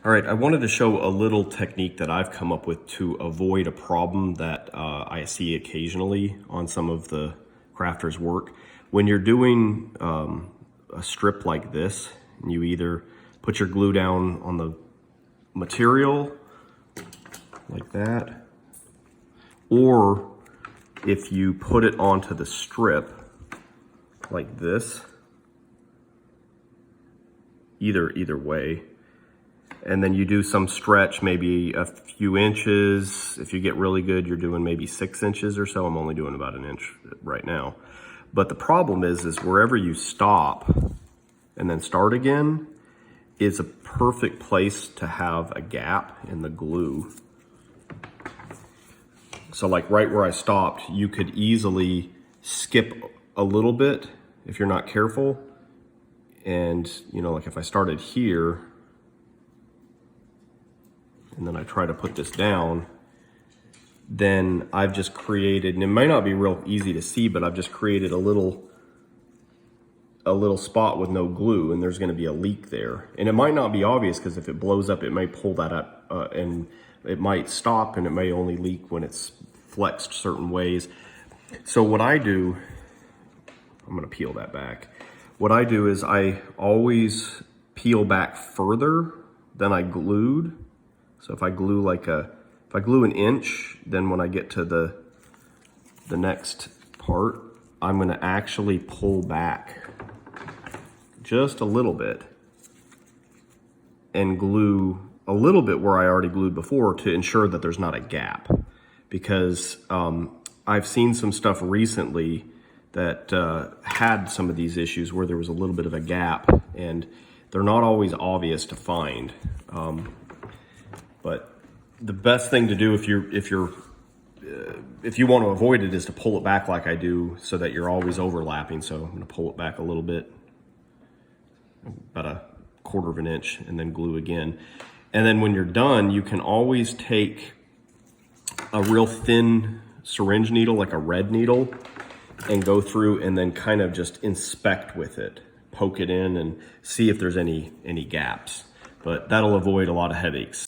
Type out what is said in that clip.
All right, I wanted to show a little technique that I've come up with to avoid a problem that I see occasionally on some of the crafters' work. When you're doing a strip like this, and you either put your glue down on the material like that, or if you put it onto the strip like this, either way, and then you do some stretch, maybe a few inches. If you get really good, you're doing maybe 6 inches or so. I'm only doing about an inch right now. But the problem is wherever you stop and then start again is a perfect place to have a gap in the glue. So like right where I stopped, you could easily skip a little bit if you're not careful. And like if I started here, and then I try to put this down, then I've just created, and it might not be real easy to see, but I've just created a little spot with no glue, and there's gonna be a leak there. And it might not be obvious because if it blows up, it may pull that up and it might stop, and it may only leak when it's flexed certain ways. So what I do, I'm gonna peel that back. What I do is I always peel back further than I glued. So if I glue if I glue an inch, then when I get to the next part, I'm gonna actually pull back just a little bit and glue a little bit where I already glued before to ensure that there's not a gap. Because I've seen some stuff recently that had some of these issues where there was a little bit of a gap, and they're not always obvious to find. But the best thing to do if you want to avoid it is to pull it back like I do, so that you're always overlapping. So I'm going to pull it back a little bit, about 1/4 of an inch, and then glue again. And then when you're done, you can always take a real thin syringe needle, like a red needle, and go through and then kind of just inspect with it, poke it in and see if there's any gaps. But that'll avoid a lot of headaches.